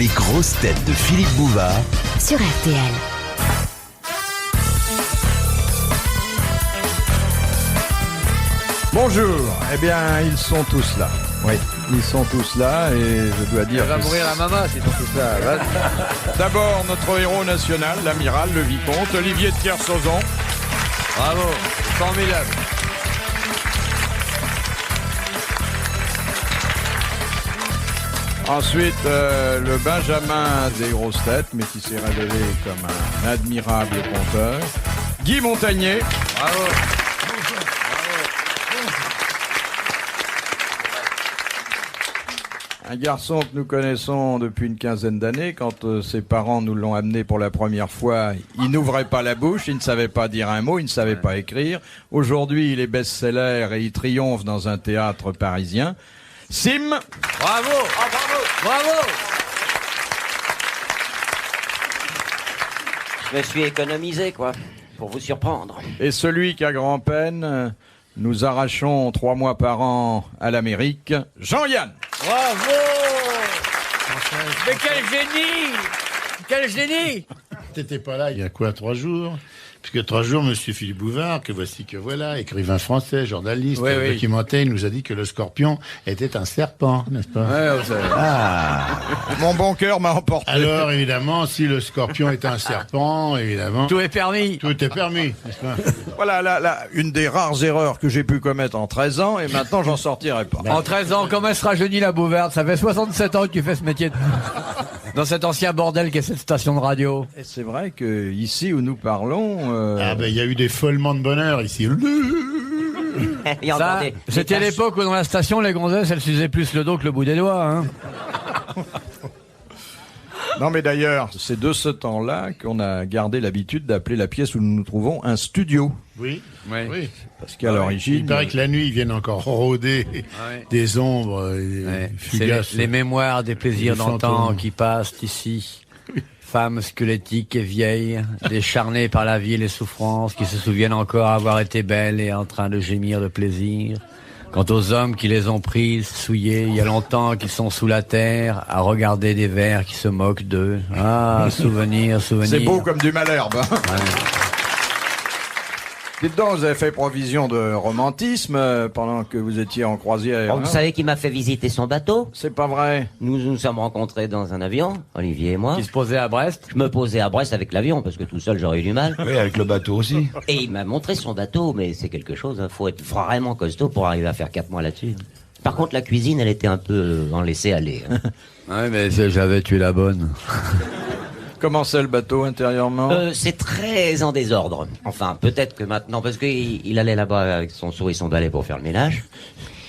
Les grosses têtes de Philippe Bouvard sur RTL. Bonjour, eh bien ils sont tous là. Oui, ils sont tous là et je dois dire. Elle va mourir la maman s'ils sont tous là. D'abord notre héros national, l'amiral, le vicomte, Olivier de Kersauzon. Bravo, formidable. Ensuite, le Benjamin des grosses têtes, mais qui s'est révélé comme un admirable conteur, Guy Montagnier. Bravo. Un garçon que nous connaissons depuis une quinzaine d'années. Quand ses parents nous l'ont amené pour la première fois, il n'ouvrait pas la bouche, il ne savait pas dire un mot, il ne savait pas écrire. Aujourd'hui, il est best-seller et il triomphe dans un théâtre parisien. Sim. Bravo. Ah, bravo. Bravo. Je me suis économisé, quoi, pour vous surprendre. Et celui qu'à grand-peine, nous arrachons 3 mois par an à l'Amérique, Jean-Yann. Bravo. Mais quel génie. Quel génie. T'étais pas là il y a quoi, 3 jours? Puisque 3 jours, monsieur Philippe Bouvard, que voici que voilà, écrivain français, journaliste, oui. documenté, il nous a dit que le scorpion était un serpent, n'est-ce pas? Ouais, vous savez. Mon bon cœur m'a emporté. Alors, évidemment, si le scorpion est un serpent, évidemment, Tout est permis. tout est permis, n'est-ce pas? Voilà, là, une des rares erreurs que j'ai pu commettre en 13 ans, et maintenant j'en sortirai pas. En 13 ans, comme elle sera jeunie la Bouvarde, ça fait 67 ans que tu fais ce métier dans cet ancien bordel qu'est cette station de radio. Et c'est vrai que ici où nous parlons, Ah ben, il y a eu des follements de bonheur ici. Et Ça, entendez, c'était les l'époque où dans la station, les gonzesses, elles s'usaient plus le dos que le bout des doigts, hein. non mais d'ailleurs, c'est de ce temps-là qu'on a gardé l'habitude d'appeler la pièce où nous nous trouvons un studio. Oui, Ouais. oui. Parce qu'à l'origine, Il paraît que la nuit, ils viennent encore rôder des ombres Ouais. C'est fugaces. les mémoires des plaisirs Les d'antan fantômes. qui passent ici. Femmes squelettiques et vieilles, décharnées par la vie et les souffrances, qui se souviennent encore avoir été belles et en train de gémir de plaisir. Quant aux hommes qui les ont prises, souillées, il y a longtemps qu'ils sont sous la terre, à regarder des vers qui se moquent d'eux. Ah, souvenir. c'est beau comme du Malherbe. Hein. Dites donc, vous avez fait provision de romantisme pendant que vous étiez en croisière. Oh, vous savez qui m'a fait visiter son bateau? C'est pas vrai. Nous nous sommes rencontrés dans un avion, Olivier et moi. Qui se posait à Brest. Je me posais à Brest avec l'avion, parce que tout seul j'aurais eu du mal. Oui, avec le bateau aussi. Et il m'a montré son bateau, mais c'est quelque chose, hein. Faut être vraiment costaud pour arriver à faire 4 mois là-dessus. Par contre, la cuisine, elle était un peu en laisser aller. Hein. Ouais, mais j'avais tué la bonne. Comment c'est le bateau intérieurement? C'est très en désordre. Enfin, peut-être que maintenant, parce qu'il allait là-bas avec son seau et son balai pour faire le ménage.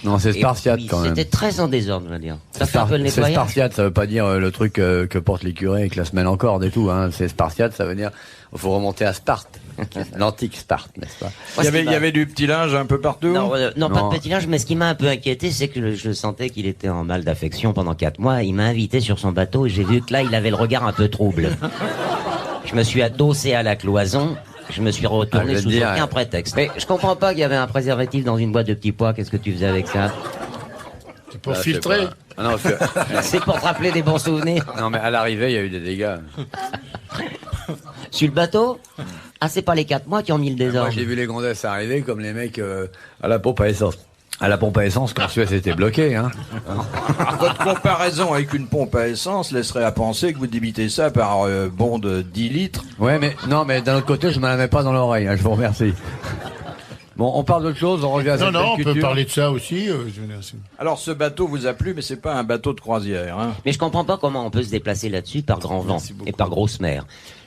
Non, c'est Et spartiate puis, quand même. C'était très en désordre, je veux dire. Ça fait un peu le C'est nettoyage. spartiate, ça veut pas dire le truc que portent les curés avec la semaine en corde et tout, hein. C'est spartiate, ça veut dire faut remonter à Sparte. L'antique Sparte, n'est-ce pas? Moi, Il y avait du petit linge un peu partout. Non, pas Non. de petit linge, mais ce qui m'a un peu inquiété, c'est que je sentais qu'il était en mal d'affection pendant 4 mois. Il m'a invité sur son bateau et j'ai vu que là, il avait le regard un peu trouble. Je me suis adossé à la cloison. Je me suis retourné sous aucun prétexte. Mais je comprends pas qu'il y avait un préservatif dans une boîte de petits pois. Qu'est-ce que tu faisais avec ça? C'est pour filtrer. Ah non, parce que- C'est pour te rappeler des bons souvenirs. non, mais à l'arrivée, il y a eu des dégâts. Sur le bateau? Ah, c'est pas les 4 mois qui ont mis le Moi, désordre. j'ai vu les gonzesses arriver comme les mecs à la pompe à essence. À la pompe à essence, quand Suez était bloqué, hein. Votre comparaison avec une pompe à essence laisserait à penser que vous débitez ça par bond de 10 litres. Ouais, mais non, mais d'un autre côté, je m'en la mets pas dans l'oreille, hein, je vous remercie. Bon, on parle d'autre chose, on revient à cette Non, on belle peut culture. parler de ça aussi. Je veux dire, Alors ce bateau vous a plu, mais c'est pas un bateau de croisière. Hein. Mais je comprends pas comment on peut se déplacer là-dessus par grand vent et par grosse mer.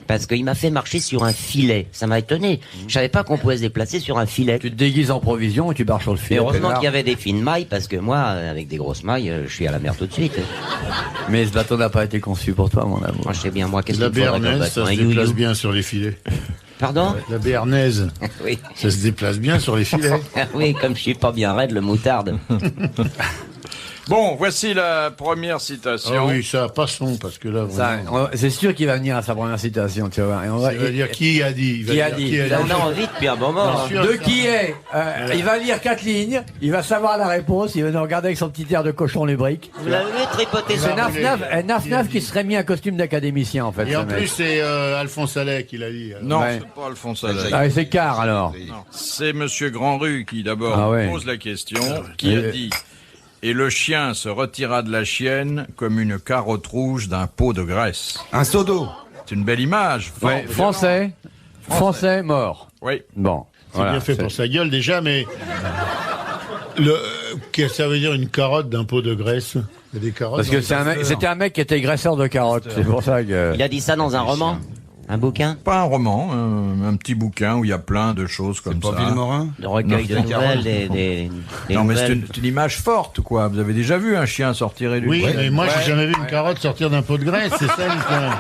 Parce qu'il m'a fait marcher sur un filet. Ça m'a étonné. Je savais pas qu'on pouvait se déplacer sur un filet. Tu te déguises en provision et tu barres sur le Et filet. heureusement peinard. qu'il y avait des fines mailles, parce que moi, avec des grosses mailles, je suis à la mer tout de suite. Mais ce bateau n'a pas été conçu pour toi, mon amour. Moi, je sais bien, moi, qu'est-ce la qu'il me faudrait comme béarnaise, bateau? ça Un se déplace you-you. bien sur les filets. Pardon? La béarnaise, Oui. ça se déplace bien sur les filets. Oui, comme je suis pas bien raide, le moutarde. Bon, voici la première citation. Ah oui, ça, passons, parce que là, Ça, vraiment, c'est sûr qu'il va venir à sa première citation, tu vas voir. Et on va, il va dire qui a dit. Il va Qui a dire dit. qui a On a envie depuis un moment. Bien hein. sûr. de qui est il va lire 4 lignes, il va savoir la réponse, il va nous regarder avec son petit air de cochon lubrique. Vous l'avez vu tripoter C'est ça Non, Naf Naf qui serait mis un costume d'académicien en fait. Et ce en mec. plus, c'est Alphonse Allais qui l'a dit. alors. Non, Ouais. c'est pas Alphonse Allais. Ah, et c'est car alors. Non. C'est Monsieur Grandrue qui d'abord Ah ouais. pose la question, qui a dit « Et le chien se retira de la chienne comme une carotte rouge d'un pot de graisse. Un seau d'eau. » C'est une belle image. fort Ouais, violente. Français mort. Oui. Bon. C'est voilà, bien fait c'est- pour sa gueule déjà, mais qu'est-ce que ça veut dire une carotte d'un pot de graisse? Il y a des carottes. Parce que dans c'est les c'était un mec qui était graisseur de carottes. C'est pour ça que. Il a dit ça dans un roman. Un bouquin Pas un roman, un petit bouquin où il y a plein de choses comme Pas ça. Villemorin. de recueil de nouvelles, des Non, mais c'est nouvelles. une image forte, quoi. Vous avez déjà vu un chien sortir d'une Oui, graisse mais moi, j'ai jamais vu une carotte sortir d'un pot de graisse, c'est ça l'histoire.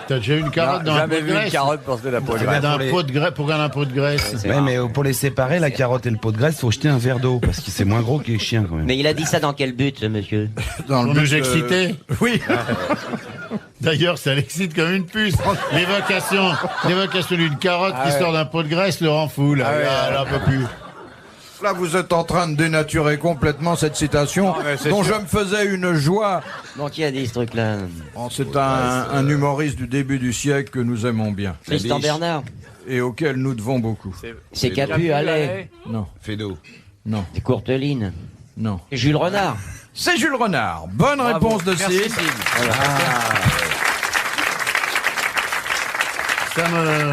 T'as déjà eu une carotte dans un pot Jamais de vu une graisse? carotte porter la peau de graisse. D'un pot de graisse, pour gagner un pot de graisse. C'est Ouais, rare. mais pour les séparer, la carotte et le pot de graisse, faut jeter un verre d'eau parce que c'est moins gros que les chiens quand même. Mais il a dit ça dans quel but, ce monsieur? dans Pour but nous de- exciter. Oui. D'ailleurs, ça l'excite comme une puce. L'évocation d'une carotte qui sort d'un pot de graisse le rend fou, là. Là, on peut plus. Là, vous êtes en train de dénaturer complètement cette citation mais c'est dont sûr. je me faisais une joie. Bon, qui a dit ce truc-là? Oh, c'est un humoriste du début du siècle que nous aimons bien Tristan Bernard. et auquel nous devons beaucoup. C'est Capu, allez. Non, Fédo. non, C'est Courteline. non. Jules Renard. C'est Jules Renard. Bonne réponse de Merci, Sid. Sid. Ça me.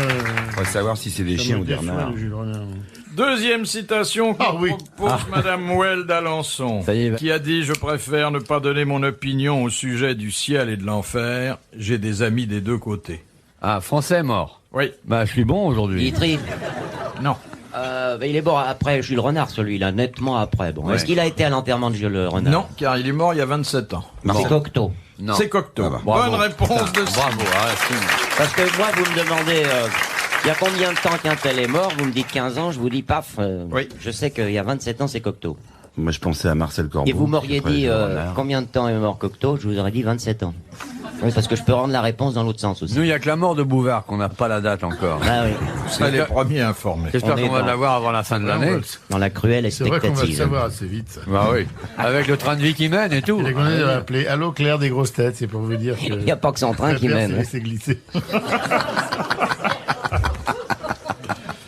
On va savoir si c'est des ça chiens me ou des déçoit, renards. le Jules Renard. Deuxième citation que Ah oui. propose Madame Mouel d'Alençon, Ça y est. qui a dit « Je préfère ne pas donner mon opinion au sujet du ciel et de l'enfer. J'ai des amis des deux côtés. Ah, Français mort. » Oui, Bah, je suis bon aujourd'hui. Guitry. non. Il est mort après Jules Renard, celui-là, nettement après. Bon, Ouais. est-ce qu'il a été à l'enterrement de Jules Renard? Non, car il est mort il y a 27 ans. C'est Cocteau. Non. C'est Cocteau. Ah bah. Bravo. Bonne réponse de Sid. Bravo. Parce que moi, vous me demandez, il y a combien de temps qu'un tel est mort? Vous me dites 15 ans, je vous dis paf. Oui. Je sais qu'il y a 27 ans, c'est Cocteau. Moi, je pensais à Marcel Corbeau. Et vous m'auriez Après, dit les renards. combien de temps est mort Cocteau? Je vous aurais dit 27 ans. Oui, parce que je peux rendre la réponse dans l'autre sens aussi. Nous, il n'y a que la mort de Bouvard qu'on n'a pas la date encore. Ah oui, Vous serez les premiers informés. J'espère On est qu'on va dans- l'avoir avant la fin de l'année. dans la cruelle C'est vrai qu'on va le expectative. savoir assez vite, ça. Bah oui. Avec le train de vie qui mène et tout. Les Gondais devraient appeler Allô Claire des grosses têtes, c'est pour vous dire que. Il n'y a pas que son train qui Claire s'est mène. laissé glisser.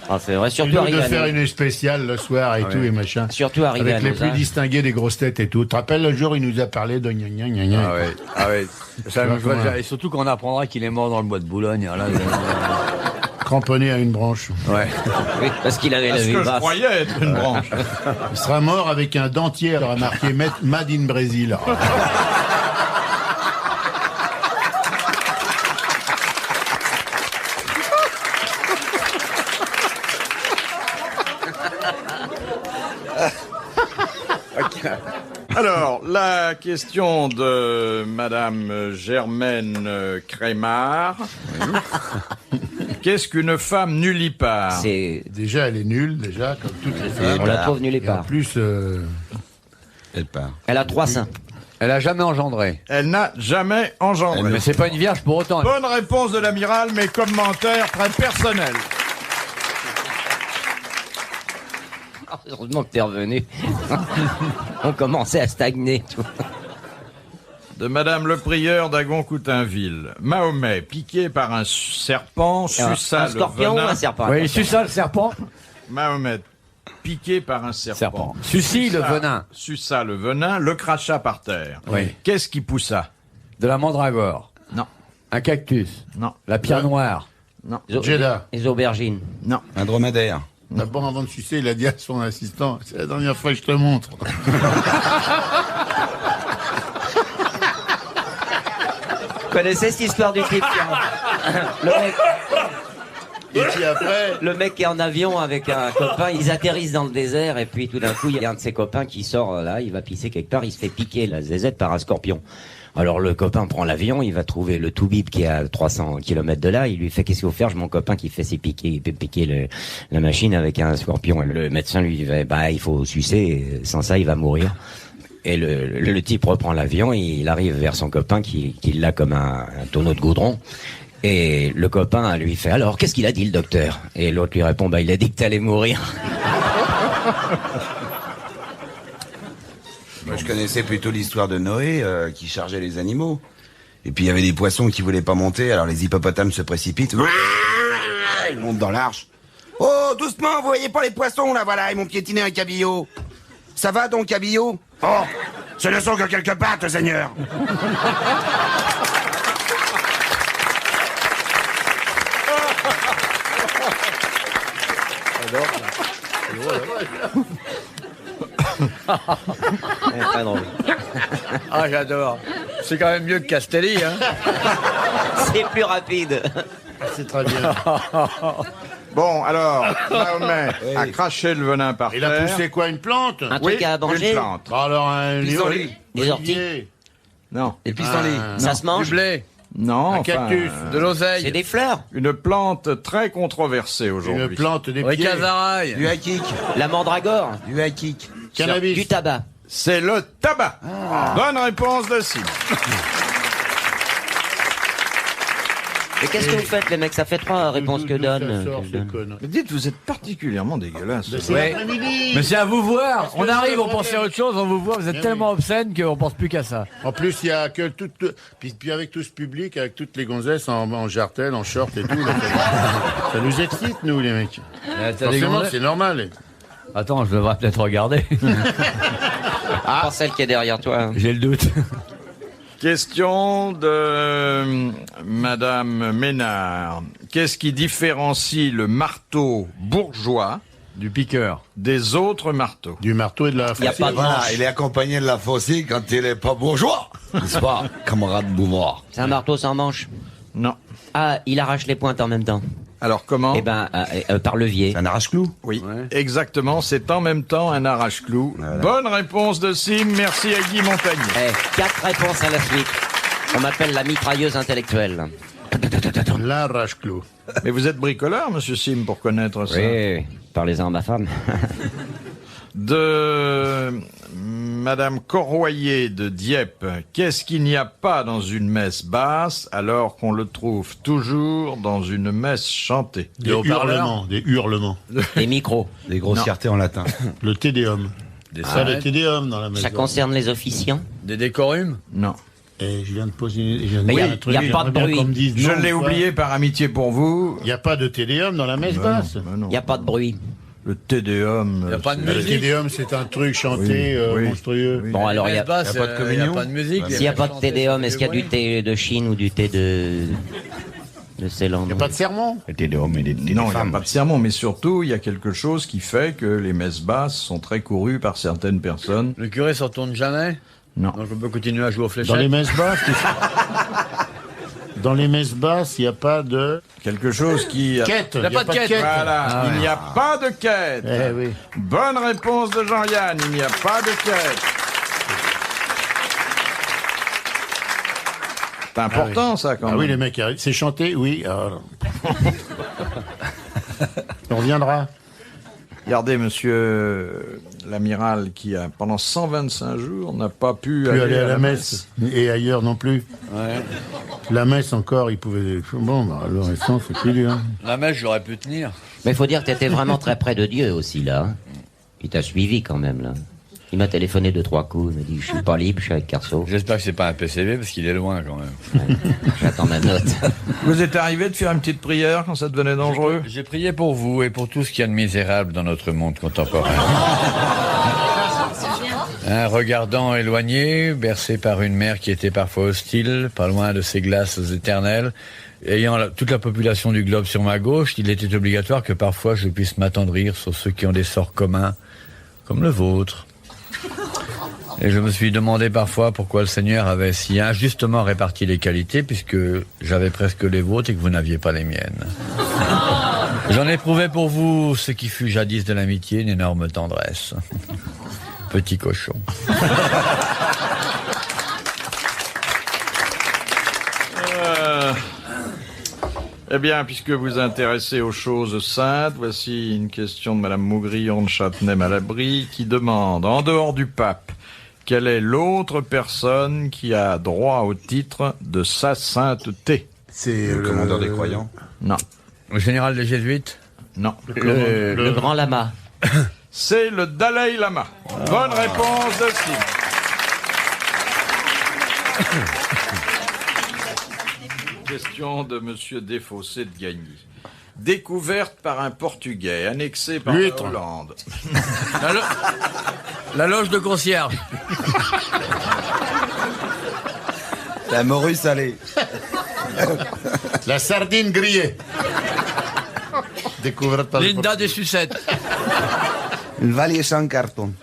Ah, c'est vrai, Et surtout nous, de arrivé à faire nos- une spéciale le soir et tout et machin. Surtout arrivé Avec à les nos plus âges. distingués des grosses têtes et tout. Tu te rappelles le jour où il nous a parlé de gna gna gna gna. Ah ouais. Ah ouais. Ça, Tu vois je vois comment- déjà. Et surtout qu'on apprendra qu'il est mort dans le bois de Boulogne. Là, Cramponné à une branche. ouais. Oui, parce qu'il avait la Ce vue que je basse. croyais être une branche. Il sera mort avec un dentier, il aura marqué Made in Brésil. Alors, la question de Madame Germaine Crémard. Qu'est-ce qu'une femme nullipare? C'est, Déjà, elle est nulle, déjà, comme toutes les femmes. on la trouve nulle Et en part. plus, Elle part. Elle a 3 seins. Elle a jamais engendré. Elle n'a jamais engendré. Mais c'est pas une vierge pour autant. Bonne réponse de l'amiral, mais commentaire très personnel. Heureusement que t'es revenu. On commençait à stagner. tu vois. De Madame le prieur d'Agon-Coutainville. Mahomet, piqué par un serpent, suça Un le scorpion ou venin. un serpent? Oui, il suce ça le serpent. Mahomet, piqué par un serpent. Serpent. Sucy le venin. Suça le venin, le cracha par terre. Oui. Qu'est-ce qui poussa? De la mandragore. Non, Un cactus. non, La pierre noire. non, Jeddah. Les aubergines. non. Un dromadaire. D'abord, avant de sucer, il a dit à son assistant, c'est la dernière fois que je te montre. Vous connaissez cette histoire du type Et puis après, le mec qui est en avion avec un copain, ils atterrissent dans le désert et puis tout d'un coup, il y a un de ses copains qui sort là, il va pisser quelque part, il se fait piquer la zézette par un scorpion. Alors le copain prend l'avion, il va trouver le Toubib qui est à 300 km de là, il lui fait qu'est-ce qu'il faut faire? J'ai mon copain qui fait ses piquer, il peut piquer la machine avec un scorpion. Et le médecin lui dit bah il faut sucer, sans ça il va mourir. Et le type reprend l'avion, il arrive vers son copain qui l'a comme un tonneau de goudron. Et le copain lui fait « Alors, qu'est-ce qu'il a dit, le docteur ?» Et l'autre lui répond « Bah, il a dit que t'allais mourir. » Moi, je connaissais plutôt l'histoire de Noé qui chargeait les animaux. Et puis il y avait des poissons qui voulaient pas monter, alors les hippopotames se précipitent. Ils montent dans l'arche. Oh, doucement, vous voyez pas les poissons là, voilà, ils m'ont piétiné un cabillaud. Ça va donc, cabillaud? Oh, ce ne sont que quelques pattes, Seigneur. Pas drôle. Ah, j'adore. C'est quand même mieux que Castelli, hein. C'est plus rapide. C'est très bien. Bon, alors, Mahomet a craché le venin par Il terre. a poussé quoi, une plante? Un truc à manger? Une plante. Bah alors, un Pissenlit. Des orties? olivier. Non. Et pissenlit. Ça se Du mange? blé, Non, Un enfin, cactus. de C'est l'oseille, des fleurs? une plante très controversée Une aujourd'hui. plante des oui, pieds. casarail. Du hakik. La mandragore? Du hakik. Cannabis. Du tabac? C'est le tabac. Bonne réponse de Sim. Et qu'est-ce que vous faites, les mecs? Ça fait 3 réponses que D'où ça donne. sort, que je ce donne. con. Mais dites, vous êtes particulièrement dégueulasse. C'est Ouais. l'après-midi. Mais c'est à vous voir. Parce que On arrive, le on pense à autre chose, on vous voit, vous êtes Mais tellement obscène qu'on pense plus qu'à ça. En plus, il y a que tout, puis avec tout ce public, avec toutes les gonzesses en jartel, en short et tout, là, ça nous excite, nous, les mecs. T'as des Forcément, gonzesses c'est normal. Attends, je devrais peut-être regarder. Pas celle qui est derrière toi. J'ai le doute. Question de Madame Ménard. Qu'est-ce qui différencie le marteau bourgeois Du piqueur. des autres marteaux? Du marteau et de la Il y a faucille. pas de Voilà, manche. il est accompagné de la faucille quand il est pas bourgeois. N'est-ce pas, camarade Bouvard? C'est un marteau sans manche. Non. Ah, il arrache les pointes en même temps. Alors comment? Eh ben, par levier. C'est un arrache-clou. Oui, Ouais. exactement. C'est en même temps un arrache-clou. Voilà. Bonne réponse de Sim. Merci à Guy Montagnier. 4 réponses à la suite. On m'appelle la mitrailleuse intellectuelle. L'arrache-clou. Mais vous êtes bricoleur, monsieur Sim, pour connaître ça. Oui, parlez-en à ma femme. De Madame Corroyer de Dieppe. Qu'est-ce qu'il n'y a pas dans une messe basse alors qu'on le trouve toujours dans une messe chantée? Des haut-parleurs. hurlements, des hurlements. Les micros. Des grossièretés en latin. Le tédéum. Des Ça, le sonnettes, tédéum dans la maison. Ça concerne les officiants. des décorum. Non. Et je viens de poser, je viens de Mais dire y a- un truc, y a pas j'aimerais de bien bruit. qu'on me dise Je non, l'ai quoi. oublié par amitié pour vous. Il n'y a pas de tédéum dans la messe basse. Ben non. Il n'y a pas de bruit. Le Tédéum. Il n'y a pas de Le musique. tédéum, c'est un truc chanté Oui, oui. monstrueux. Oui. Bon, alors, Les il y a... messes basses, y a pas de il communion. n'y a pas de musique. s'il n'y a pas de tédéum, est-ce qu'il y a du thé de Chine ou du thé de Ceylan? Il n'y a pas de sermon. Des hommes et des Non, il n'y a femmes. pas de sermon, mais surtout, il y a quelque chose qui fait que les messes basses sont très courues par certaines personnes. Le curé s'en tourne jamais. Non. Donc on peut continuer à jouer aux fléchettes. Dans les messes basses, dans les messes basses, il n'y a pas de Quelque chose qui... quête. Il n'y a pas de quête. Voilà, Ah ouais. il n'y a pas de quête. Eh oui. Bonne réponse de Jean-Yann, il n'y a pas de quête. C'est important ça quand Ah même. oui, les mecs arrivent. C'est chanté, oui. Alors. On reviendra. Regardez monsieur l'amiral qui a pendant 125 jours n'a pas pu Plus aller à la messe. Et ailleurs non plus. Ouais. La messe encore, il pouvait. Bon, bah, le restant, c'est plus dur. La mèche, j'aurais pu tenir. Mais il faut dire que tu étais vraiment très près de Dieu aussi, là. Hein. Il t'a suivi quand même, là. Il m'a téléphoné 2-3 coups. Il m'a dit, je suis pas libre, je suis avec Carso. J'espère que c'est pas un PCB parce qu'il est loin quand même. J'attends ma note. Vous êtes arrivé de faire une petite prière quand ça devenait dangereux? J'ai prié pour vous et pour tout ce qu'il y a de misérable dans notre monde contemporain. Un regardant éloigné, bercé par une mer qui était parfois hostile, pas loin de ses glaces éternelles, ayant toute la population du globe sur ma gauche, il était obligatoire que parfois je puisse m'attendrir sur ceux qui ont des sorts communs, comme le vôtre. Et je me suis demandé parfois pourquoi le Seigneur avait si injustement réparti les qualités, puisque j'avais presque les vôtres et que vous n'aviez pas les miennes. J'en éprouvais pour vous ce qui fut jadis de l'amitié, une énorme tendresse. Petit cochon. Eh bien, puisque vous vous intéressez aux choses saintes, voici une question de Madame Maugrillon de Châtenay-Malabry qui demande, en dehors du pape, Quelle est l'autre personne qui a droit au titre de sa sainteté? C'est Le commandeur des croyants. Non, Le général des Jésuites. non. Le grand lama. C'est le Dalai Lama. Bonne réponse de Steve. Question de Monsieur Desfossés de Gagny. Découverte par un Portugais, annexée par la L'huître. Hollande. La loge de concierge. La morue salée. la sardine grillée. Découverte par Linda des sucettes. Une vallée sans carton.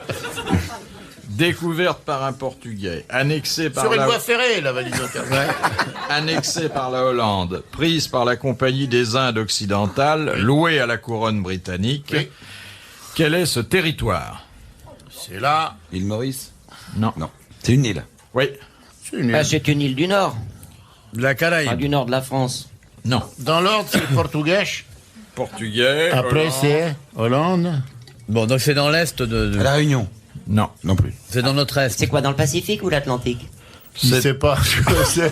Découverte par un Portugais, annexée par Sur une la... voie ferrée, la valise de annexée par la Hollande, prise par la Compagnie des Indes occidentales, louée à la couronne britannique. Oui. Quel est ce territoire? C'est là. Île Maurice? Non. Non. C'est une île. Oui. C'est une île. Ah, c'est une île du Nord. De la Enfin, Caraïbe. du Nord de la France. Non. Dans l'ordre, c'est le portugais. Portugais. Après, Hollande. c'est Hollande. Bon, donc c'est dans l'est de... À la Réunion? Non. Non plus. C'est dans notre est. C'est quoi, dans le Pacifique ou l'Atlantique? Je sais pas ce que c'est.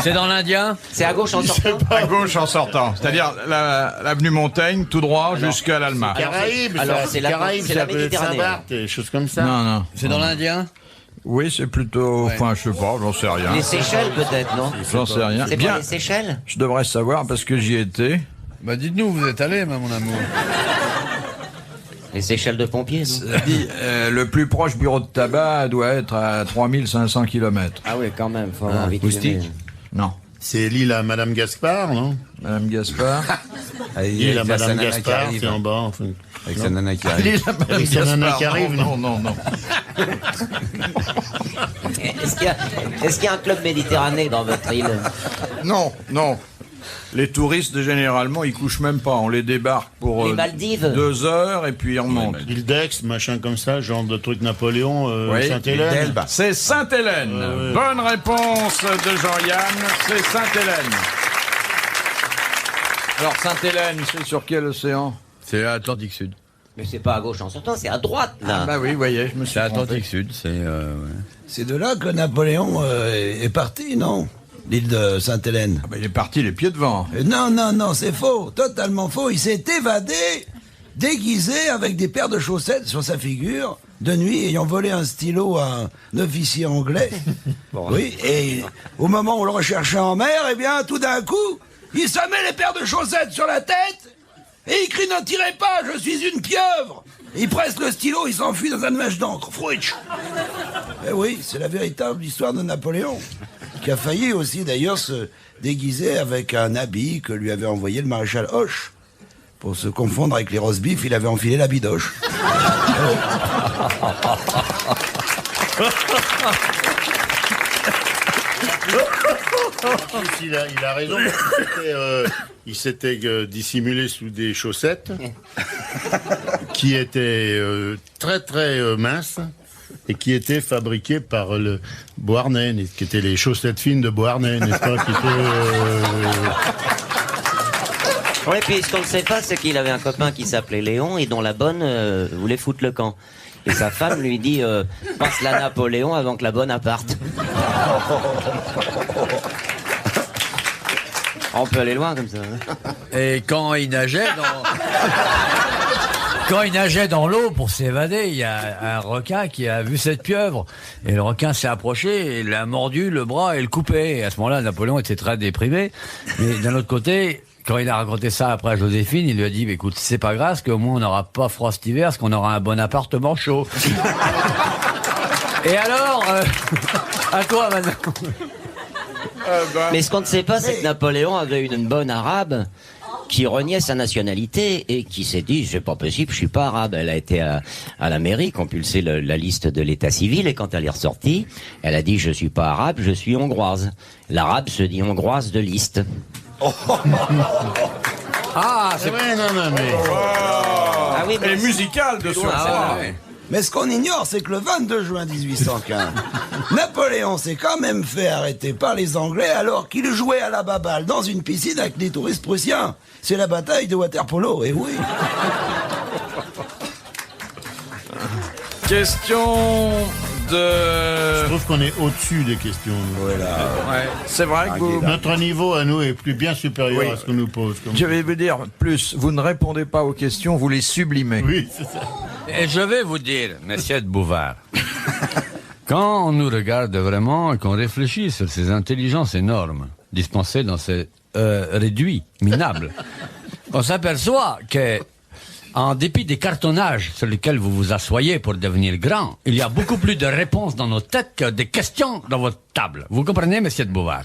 C'est dans l'Indien. C'est à gauche en sortant? À gauche en sortant. C'est-à-dire l'avenue Montaigne, tout droit jusqu'à l'Alma. Caraïbes, alors, ça, c'est la- Caraïbes, c'est ça la peut être Méditerranée. Saint-Barth, des choses comme ça. Non, non. C'est dans l'Indien. Oui, c'est plutôt... Ouais. Enfin, je sais pas, j'en sais rien. Les Seychelles, peut-être, non? J'en sais rien. C'est pas Bien, les Seychelles? je devrais savoir parce que j'y étais. Bah dites-nous, vous êtes allé, mon amour. Les Seychelles de pompiers, non? Dit, le plus proche bureau de tabac doit être à 3500 km. Ah oui, quand même, faut avoir envie de moustique. fumer. Non. C'est l'île à Madame Gaspard, non? Madame Gaspard. L'île à Avec sa Madame nana qui Gaspard, arrive. c'est en bas. Enfin. Avec sa nana qui arrive. L'île à Madame Avec sa nana Gaspard. qui arrive, non, non, non. Est-ce qu'il y a un club méditerranéen dans votre île? Non, non. Les touristes, généralement, ils couchent même pas. On les débarque pour Les Maldives. 2 heures et puis ils remontent. L'île d'Aix, machin comme ça, genre de truc Napoléon, Oui, Sainte-Hélène. d'Elbe. C'est Sainte-Hélène. ouais. Bonne réponse de Jean-Yann. C'est Sainte-Hélène. Alors, Sainte-Hélène, c'est sur quel océan? C'est l'Atlantique Sud. Mais c'est pas à gauche en sortant, c'est à droite, là. Bah oui, vous voyez, je me suis C'est trompé. l'Atlantique Sud, c'est... ouais. C'est de là que Napoléon est parti, non? L'île de Sainte-Hélène. Ah bah, il est parti les pieds devant. Non, non, non, c'est faux, totalement faux. Il s'est évadé, déguisé avec des paires de chaussettes sur sa figure, de nuit, ayant volé un stylo à un officier anglais. Oui, et au moment où on le recherchait en mer, eh bien, tout d'un coup, il se met les paires de chaussettes sur la tête, et il crie « Ne tirez pas, je suis une pieuvre !» Il presse le stylo, il s'enfuit dans un nuage d'encre. Frouitch. Eh oui, c'est la véritable histoire de Napoléon, qui a failli aussi d'ailleurs se déguiser avec un habit que lui avait envoyé le maréchal Hoche. Pour se confondre avec les roast beef, il avait enfilé la bidoche. Il a raison. Il s'était dissimulé sous des chaussettes qui étaient très très minces et qui étaient fabriquées par le Beauharnais, qui étaient les chaussettes fines de Beauharnais, n'est-ce pas? Qui Oui, puis ce qu'on ne sait pas, c'est qu'il avait un copain qui s'appelait Léon et dont la bonne voulait foutre le camp. Et sa femme lui dit passe la Napoléon avant que la bonne parte. On peut aller loin comme ça. Hein. Et quand il nageait dans... Quand il nageait dans l'eau pour s'évader, il y a un requin qui a vu cette pieuvre. Et le requin s'est approché, et il a mordu le bras et le coupé. Et à ce moment-là, Napoléon était très déprimé. Mais d'un autre côté, quand il a raconté ça après à Joséphine, il lui a dit, écoute, c'est pas grave, parce qu'au moins on n'aura pas froid cet hiver, parce qu'on aura un bon appartement chaud. Et alors, à toi maintenant. Mais ce qu'on ne sait pas, c'est que Napoléon avait une bonne arabe qui reniait sa nationalité et qui s'est dit c'est pas possible, je suis pas arabe. Elle a été à la mairie compulser la liste de l'état civil et quand elle est ressortie, elle a dit je suis pas arabe, je suis hongroise. L'arabe se dit hongroise de liste. Ah, c'est ouais, non, mais... Ah oui, Et musical de soir. Ah, ouais. Mais ce qu'on ignore, c'est que le 22 juin 1815, Napoléon s'est quand même fait arrêter par les Anglais alors qu'il jouait à la baballe dans une piscine avec les touristes prussiens. C'est la bataille de Waterpolo, et oui. Question Je trouve qu'on est au-dessus des questions. nous. Ouais, c'est vrai que vous... Notre niveau à nous est bien supérieur Oui. à ce qu'on nous pose. Comme Je vais vous dire plus, vous ne répondez pas aux questions, vous les sublimez. Oui, c'est ça. Et je vais vous dire, monsieur de Bouvard, quand on nous regarde vraiment et qu'on réfléchit sur ces intelligences énormes dispensées dans ces réduits minables, on s'aperçoit que, en dépit des cartonnages sur lesquels vous vous assoyez pour devenir grand, il y a beaucoup plus de réponses dans nos têtes que des questions dans votre table. Vous comprenez, monsieur de Bouvard?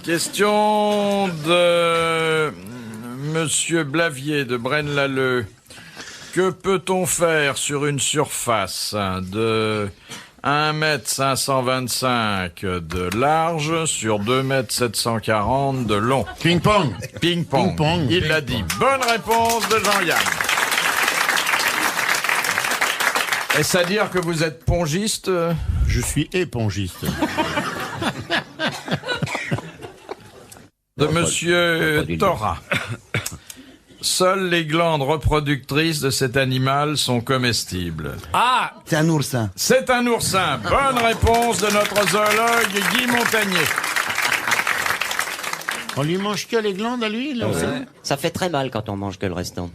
Question de Monsieur Blavier de Braine-l'Alleud. Que peut-on faire sur une surface de 1,525 m de large sur 2,740 m de long? Ping-pong. Ping-pong. Ping-pong. Il l'a dit. Bonne réponse de Jean-Yann. Est-ce à dire que vous êtes pongiste? Je suis épongiste. De Monsieur Thora. Seules les glandes reproductrices de cet animal sont comestibles. Ah! C'est un oursin. C'est un oursin. Bonne réponse de notre zoologue Guy Montagnier. On lui mange que les glandes à lui, là. Ça fait très mal quand on mange que le restant.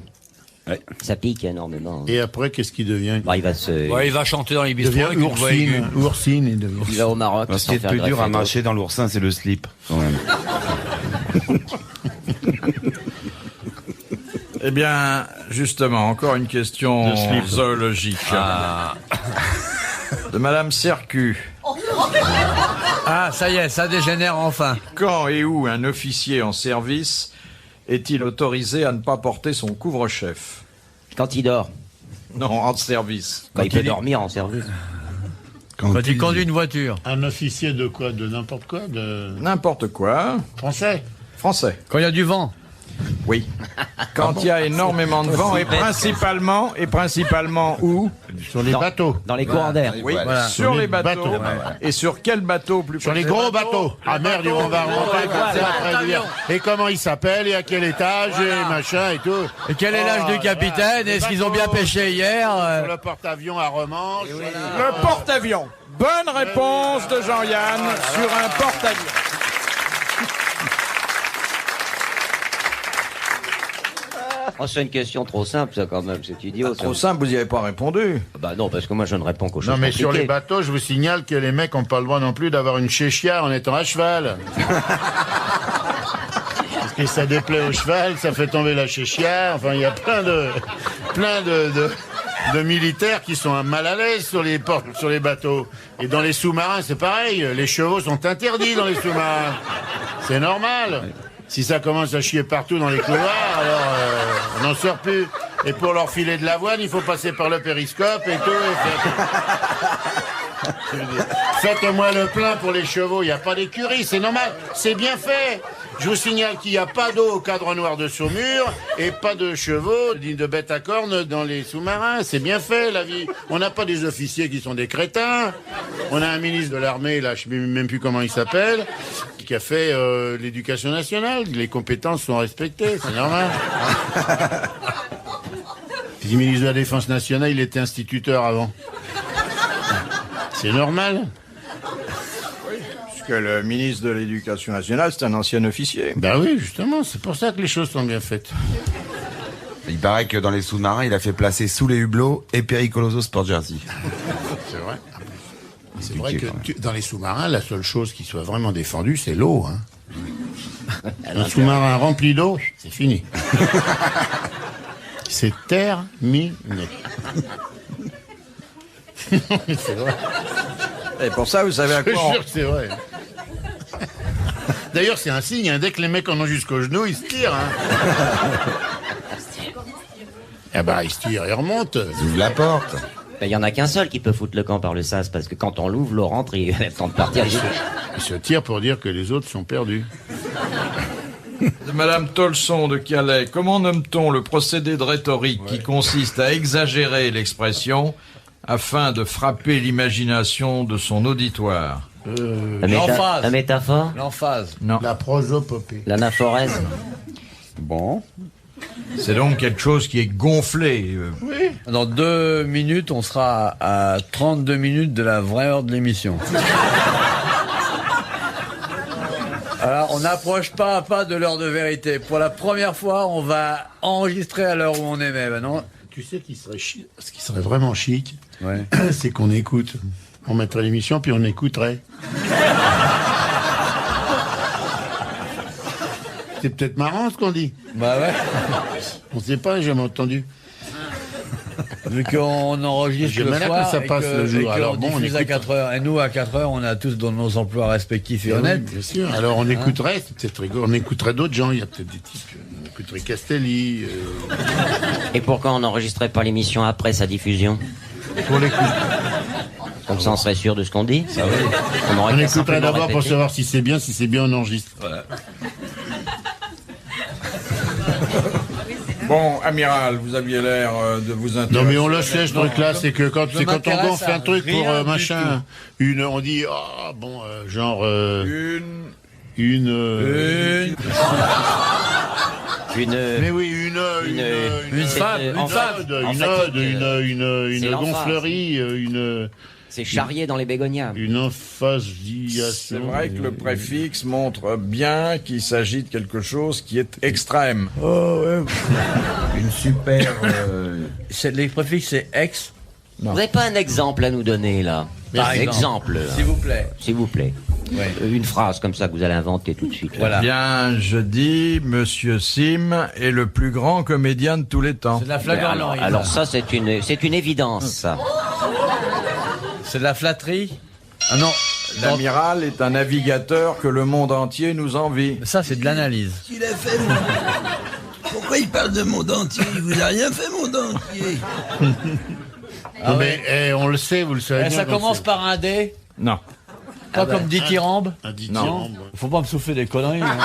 Ouais. Ça pique énormément. Et après, qu'est-ce qu'il devient? Bah, il va se... Ouais, il va chanter dans les Il bistrots devient avec une voix aiguë. oursine. Il devient Il va au Maroc. Ce qui est se faire plus dur à greffer. mâcher dans l'oursin, c'est le slip, quand même. Eh bien, justement, encore une question zoologique. De Madame Sercu. Ah, ça y est, ça dégénère enfin. Quand et où un officier en service est-il autorisé à ne pas porter son couvre-chef? Quand il dort. Non, en service. Bah, il peut dormir en service. Quand il conduit une voiture. un officier de quoi? De n'importe quoi? De N'importe quoi. français? Français. Quand il y a du vent. Oui. Quand il y a énormément de vent et principalement où? Sur les bateaux. Dans les courants d'air. Oui, Voilà. sur les bateaux. bateaux. Et sur quel bateau plus Sur les précisément? gros bateaux. Ah merde, on va remonter comme ça après dire. Et comment il s'appelle, et à quel étage, et machin et tout. Et quel est l'âge du capitaine? Est-ce qu'ils ont bien pêché hier? Sur le porte-avions à Romanche. Le porte-avions. Bonne réponse de Jean-Yann sur un porte-avions. Oh, c'est une question trop simple, ça, quand même. C'est idiot, ça. Trop simple, vous n'y avez pas répondu. Bah non, parce que moi, je ne réponds qu'aux choses Non mais sur les compliquées. bateaux, je vous signale que les mecs n'ont pas le droit non plus d'avoir une chéchia en étant à cheval. Parce que ça déplaît au cheval, ça fait tomber la chéchia. Enfin, il y a plein de militaires qui sont mal à l'aise sur les bateaux. Et dans les sous-marins, c'est pareil. Les chevaux sont interdits dans les sous-marins. C'est normal. Si ça commence à chier partout dans les couloirs, alors on n'en sort plus. Et pour leur filer de l'avoine, il faut passer par le périscope et tout. Faites-moi le plein pour les chevaux. Il n'y a pas d'écurie, c'est normal. C'est bien fait. Je vous signale qu'il n'y a pas d'eau au cadre noir de Saumur et pas de chevaux, ni de bêtes à cornes dans les sous-marins. C'est bien fait, la vie. On n'a pas des officiers qui sont des crétins. On a un ministre de l'armée, là, je ne sais même plus comment il s'appelle, qui a fait l'éducation nationale. Les compétences sont respectées, c'est normal. Le ministre de la Défense nationale, il était instituteur avant. C'est normal. Puisque le ministre de l'Éducation nationale, c'est un ancien officier. Ben oui, justement, c'est pour ça que les choses sont bien faites. Il paraît que dans les sous-marins, il a fait placer sous les hublots et Pericoloso Sport Jersey. C'est vrai. C'est vrai que dans les sous-marins, la seule chose qui soit vraiment défendue, c'est l'eau. Hein. Un sous-marin rempli d'eau, c'est fini. C'est terminé. C'est vrai. Et pour ça, vous savez à Je quoi jure que c'est vrai. D'ailleurs, c'est un signe. Hein. Dès que les mecs en ont jusqu'au genou, ils se tirent. Hein. Ah bah, ils se tirent, ils remontent. Il ouvre la porte. Il y en a qu'un seul qui peut foutre le camp par le sas, parce que quand on l'ouvre, l'eau rentre, il a le temps de partir. Ils se tirent pour dire que les autres sont perdus. De Madame Tolson de Calais, comment nomme-t-on le procédé de rhétorique qui consiste à exagérer l'expression afin de frapper l'imagination de son auditoire? L'emphase. La métaphore. L'emphase. Non. La prosopopée. L'anaphorèse. Bon. C'est donc quelque chose qui est gonflé. Oui. Dans 2 minutes, on sera à 32 minutes de la vraie heure de l'émission. Alors, on n'approche pas à pas de l'heure de vérité. Pour la première fois, on va enregistrer à l'heure où on aimait. Maintenant, Tu sais ce qui serait vraiment chic, ouais. c'est qu'on écoute. On mettrait l'émission, puis on écouterait. C'est peut-être marrant ce qu'on dit. Bah ouais. On sait pas, j'ai jamais entendu. Vu qu'on enregistre le J'aimerais soir que ça passe le jour. et qu'on Alors bon, on diffuse à écoute. 4 heures. Et nous, à 4 heures, on a tous dans nos emplois respectifs et honnêtes. Bien sûr. Alors on écouterait, c'est peut-être rigolo. On écouterait d'autres gens. Il y a peut-être des types. On écouterait Castelli. Et pourquoi on n'enregistrerait pas l'émission après sa diffusion? Pour l'écouter. Comme ça, on serait sûr de ce qu'on dit. On aurait qu'à écouterait simplement d'abord pour répéter. savoir si c'est bien on enregistre. Bon, amiral, vous aviez l'air de vous intéresser. Non mais on le sait ce truc-là, c'est que quand je on m'intéresse fait à un truc rien pour du machin, on dit ah bon genre Une. une mais oui Une femme, c'est- une en femme. fait- en une fait, ode, c'est une l'emphase. gonflerie, C'est charrié dans les bégonias. une emphasiation. C'est vrai que le préfixe montre bien qu'il s'agit de quelque chose qui est extrême. Une super... Les préfixes, c'est ex, Vous n'avez pas un exemple à nous donner, là? Par Un exemple, s'il vous plaît. s'il vous plaît. Ouais. Une phrase comme ça que vous allez inventer tout de suite. Voilà. Bien, je dis, Monsieur Sim est le plus grand comédien de tous les temps. C'est de la Alors, flagornerie. alors ça, c'est une évidence, ça. C'est de la flatterie. Ah non, L'amiral est un navigateur que le monde entier nous envie. ça c'est de l'analyse. Qu'il a fait, mon... Pourquoi il parle de monde entier? Il vous a rien fait, monde entier. Ah Mais on le sait, vous le savez bien. Ça qu'on commence sait. par un D, Non. pas comme dithyrambe. Un dithyrambe. Faut pas me souffler des conneries. hein.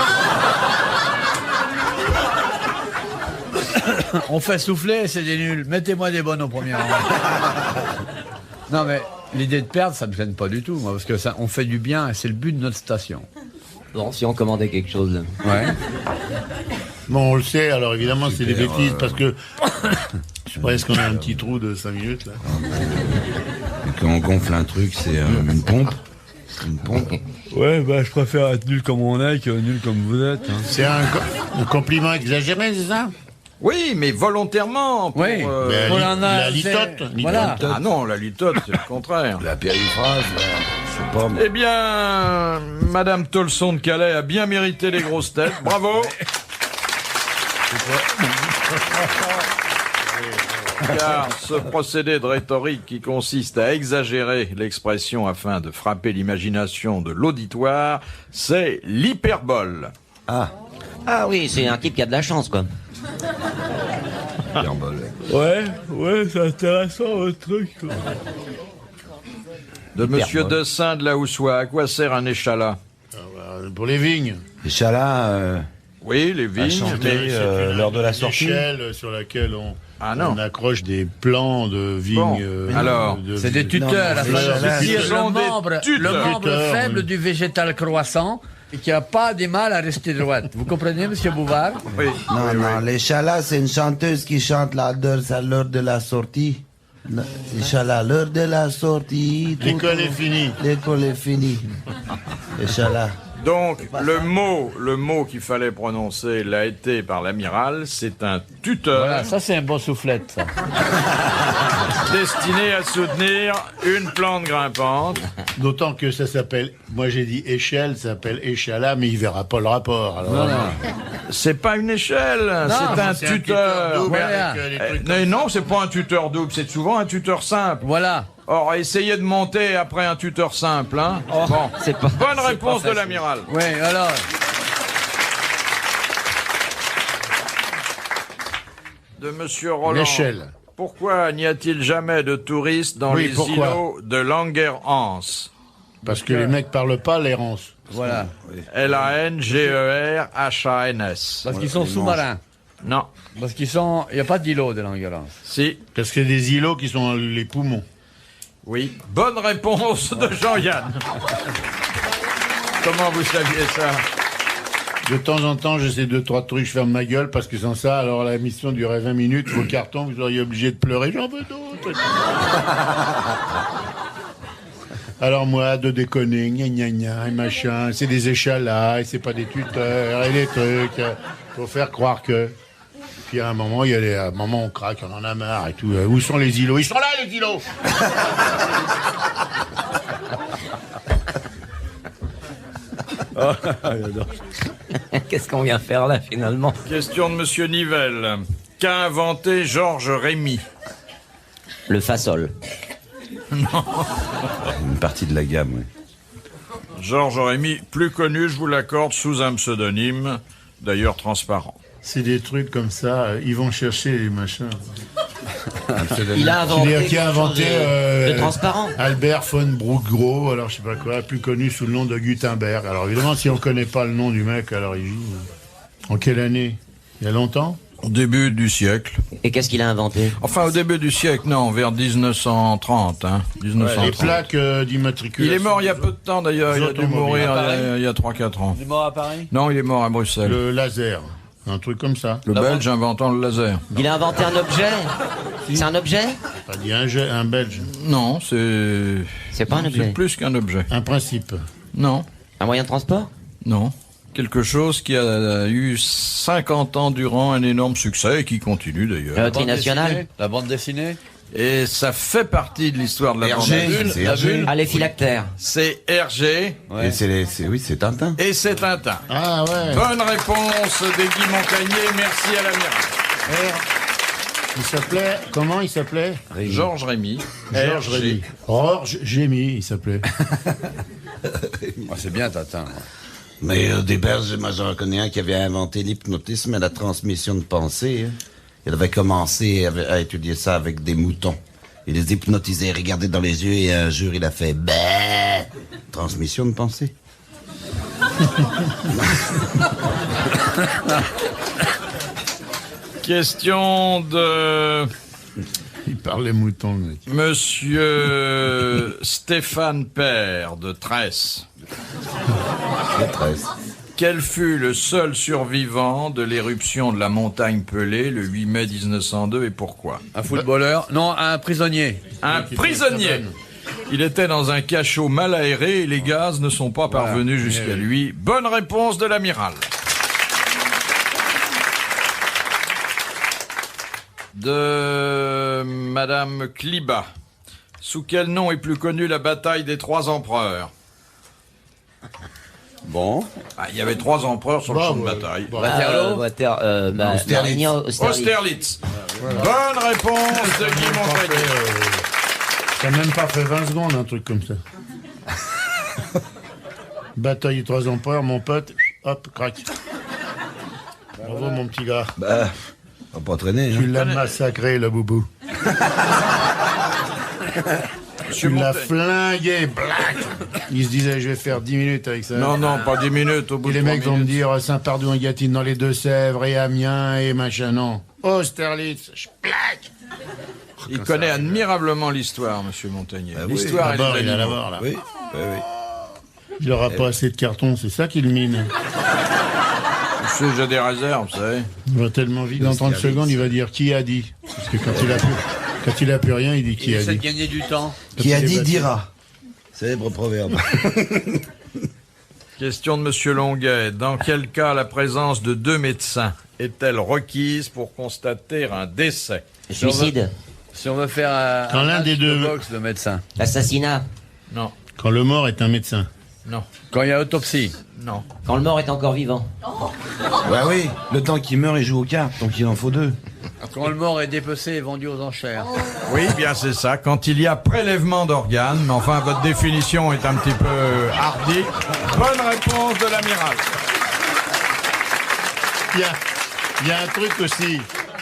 On fait souffler, c'est des nuls. Mettez-moi des bonnes au premier rang. Non mais l'idée de perdre, ça me gêne pas du tout, moi, parce que ça, on fait du bien et c'est le but de notre station. Bon, si on commandait quelque chose, là. Ouais. Bon, on le sait, alors évidemment, c'est des bêtises, parce que je pense qu'on a un petit trou de 5 minutes, là. Quand on gonfle un truc, c'est une pompe. Une pompe. Ouais, bah je préfère être nul comme on est que nul comme vous êtes. hein. C'est un compliment exagéré, c'est ça? Oui, mais volontairement. Pour, Oui. Mais On la en a- la litote. Voilà. Ah non, la litote, c'est le contraire. La périphrase, là, je sais pas. Eh bien, Madame Tolson de Calais a bien mérité les grosses têtes. Bravo. Car ce procédé de rhétorique qui consiste à exagérer l'expression afin de frapper l'imagination de l'auditoire, c'est l'hyperbole. Ah oui, c'est un type qui a de la chance, quoi. Ouais, c'est intéressant votre truc. De Monsieur Dessin de la Houssoie, à quoi sert un échalas? Pour les vignes. Et Chala, Oui, les vignes, mais C'est l'heure de la une sortie. échelle sur laquelle Ah non. on accroche des plans de vignes. Bon, alors, C'est des tuteurs. Non, C'est ce sont des le tuteurs. membre Tuteurs, faible oui. du végétal croissant et qui n'a pas du mal à rester droite. Vous comprenez, monsieur Bouvard? oui. Non, non, les Chala, c'est une chanteuse qui chante à l'heure de la sortie. Non, les Chala, l'heure de la sortie. tout- L'école est finie. L'école est finie. Les Chala. Donc, le mot qu'il fallait prononcer l'a été par l'amiral, c'est un tuteur Voilà, ça c'est un bon soufflette, ça. destiné à soutenir une plante grimpante. D'autant que ça s'appelle, moi j'ai dit échelle, ça s'appelle échala, mais il verra pas le rapport. Alors, C'est pas une échelle, c'est un c'est tuteur. double Voilà. avec, les Eh, trucs mais comme non, c'est pas un tuteur double, c'est souvent un tuteur simple. Voilà. Or, essayez de monter après un tuteur simple, hein. Bon, c'est pas- bonne c'est réponse pas de facile. l'amiral. Oui, alors. De Monsieur Roland. L'échelle. Pourquoi n'y a-t-il jamais de touristes dans Oui, les pourquoi îlots de Langerhans? Parce que les mecs parlent pas l'errance. Voilà. Langerhans. Parce qu'ils sont sous-marins. Non, Parce qu'ils sont. Il n'y a pas d'îlot de Langerhans. si, Parce qu'il y a des îlots qui sont les poumons. oui. Bonne réponse de Jean-Yann. Comment vous saviez ça? De temps en temps, j'essaie 2-3 trucs, je ferme ma gueule, parce que sans ça, alors la mission durait 20 minutes, vos cartons, vous auriez obligé de pleurer, j'en veux d'autres. Alors moi, de déconner, gna gna gna, et machin, c'est des échalas, et c'est pas des tuteurs, et des trucs, faut faire croire que... Puis à un moment, on craque, on en a marre et tout. Où sont les îlots? Ils sont là, les îlots. Qu'est-ce qu'on vient faire là, finalement? Question de Monsieur Nivelle. Qu'a inventé Georges Rémy? Le fasol. Une partie de la gamme, oui. Georges Rémy, plus connu, je vous l'accorde, sous un pseudonyme, d'ailleurs transparent. C'est des trucs comme ça, ils vont chercher les machins. Il a inventé, Qui a inventé de transparent. Albert von Broek-Gros, alors je sais pas quoi, plus connu sous le nom de Gutenberg. Alors évidemment, si on connaît pas le nom du mec à l'origine, en quelle année? Il y a longtemps? Au début du siècle. Et qu'est-ce qu'il a inventé? Enfin, au début du siècle, non, vers 1930, hein. 1930. Les plaques d'immatriculation. Il est mort il y a peu de temps, d'ailleurs. Il a dû mourir il y a 3-4 ans. Il est mort à Paris? Non, il est mort à Bruxelles. Le laser, un truc comme ça. Le Belge inventant le laser. Il a inventé un objet? C'est un objet? Pas dit un Belge. Non, c'est pas un objet. C'est plus qu'un objet. Un principe. Non, Un moyen de transport? non. Quelque chose qui a eu 50 ans durant un énorme succès et qui continue d'ailleurs. La loterie nationale? La bande dessinée? Et ça fait partie de l'histoire de la bande Hergé, dessinée. c'est Hergé. Ah, les phylactères. C'est Hergé Et c'est Tintin. et c'est Tintin. Ah ouais. Bonne réponse de Guy Montagnier, merci à l'amiral. Il s'appelait, comment il s'appelait? Georges Rémy. Georges Rémy. Georges Gémy, il s'appelait. C'est bien, Tintin. Mais au départ, moi j'en connais un qui avait inventé l'hypnotisme et la transmission de pensée. Hein. Il avait commencé à étudier ça avec des moutons. Il les hypnotisait, regardait dans les yeux et un jour il a fait bah, transmission de pensée. Question de Il parlait mouton, le mec. Monsieur Stéphane Père de Tresse. Détresse. Quel fut le seul survivant de l'éruption de la montagne Pelée le 8 mai 1902 et pourquoi? Un footballeur? Non, un prisonnier. Un prisonnier. Il était dans un cachot mal aéré et les gaz ne sont pas parvenus jusqu'à lui. Bonne réponse de l'amiral. De Madame Kliba. Sous quel nom est plus connue la bataille des 3 empereurs? Bon. Ah, il y avait 3 empereurs sur le champ de bataille. Austerlitz. Bonne réponse de Guy Montagnier. Ça n'a même pas fait 20 secondes, un truc comme ça. Bataille des 3 empereurs, mon pote, hop, crac. Bravo, mon petit gars. Bah, on va pas traîner. Tu Hein. l'as massacré, le boubou. Tu l'as flingué, black. Il se disait, je vais faire 10 minutes avec ça. Non, pas 10 minutes au bout Et de les 3 mecs vont me minutes. dire Saint-Pardon et Gâtine dans les Deux-Sèvres et Amiens et machin, non. Austerlitz, je plaque. Il connaît admirablement l'histoire, monsieur Montagnier. Ah oui. L'histoire et D'abord, les il a la animaux. mort, là. Oui, oui, oui. Il n'aura pas assez de carton, c'est ça qu'il mine. Je sais, j'ai des réserves, vous savez. Il va tellement vite, dans 30 secondes, il va dire qui a dit. Parce que quand il a plus rien, il dit qui Il a essaie dit. de gagner du temps. Qui a dit dira. Célèbre proverbe. Question de monsieur Longuet. Dans quel cas la présence de 2 médecins est-elle requise pour constater un décès? Suicide? Si on veut faire Quand un l'un match des deux- de boxe, le médecin. Assassinat? Non, Quand le mort est un médecin. non, Quand il y a autopsie. non. Quand le mort est encore vivant? Bah oui, le temps qu'il meurt, il joue aux cartes, donc il en faut 2. Quand le mort est dépecé et vendu aux enchères. Oui, bien c'est ça. Quand il y a prélèvement d'organes, mais enfin votre définition est un petit peu hardie. Bonne réponse de l'amiral. Il y a un truc aussi.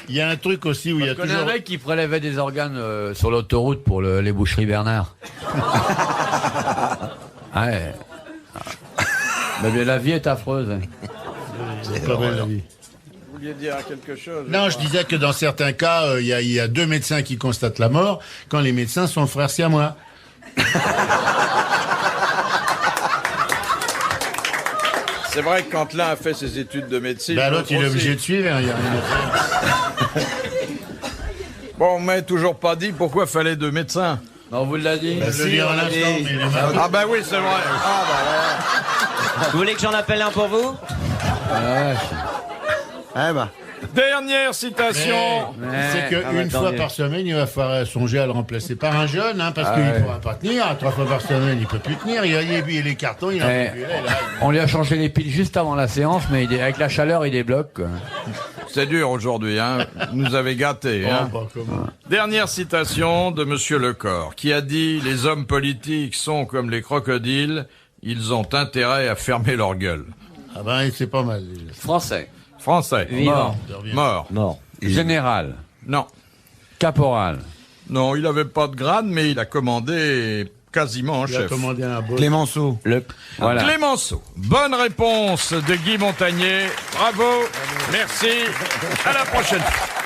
Il y a un truc aussi où il y a Je connais toujours... un mec qui prélevait des organes sur l'autoroute pour les boucheries Bernard. Ouais. Mais la vie est affreuse. C'est pas belle la vie. Vous vouliez dire quelque chose? Non, je disais que dans certains cas, il y a 2 médecins qui constatent la mort, quand les médecins sont frères siamois. C'est vrai que quand l'un a fait ses études de médecine... Ben, l'autre, il est aussi. obligé de suivre, il n'y a rien à faire. Bon, on m'a toujours pas dit pourquoi fallait deux médecins. On vous l'a dit. Je le dis à l'instant, mais il est mal. Ah bah oui, c'est vrai. Ah bah Vous voulez que j'en appelle un pour vous? Eh ben. Dernière citation. C'est qu'une fois par semaine, il va falloir songer à le remplacer par un jeune, hein, parce qu'il ne pourra pas tenir. 3 fois par semaine, il ne peut plus tenir. Il a les cartons, il en peut plus. Là. On lui a changé les piles juste avant la séance, mais avec la chaleur, il débloque. Quoi. C'est dur aujourd'hui, hein. Vous nous avez gâtés, hein. Oh, bah, comment? Dernière citation de Monsieur Lecor, qui a dit « Les hommes politiques sont comme les crocodiles, ils ont intérêt à fermer leur gueule. Ah ben, c'est pas mal. Déjà. Français. » Français. Vivant. Mort. Mort. Général. Non. Caporal. Non, il n'avait pas de grade, mais il a commandé quasiment en Il a chef. commandé un beau. Clémenceau. Voilà. Clémenceau. Bonne réponse de Guy Montagnier. Bravo. Merci. À la prochaine fois.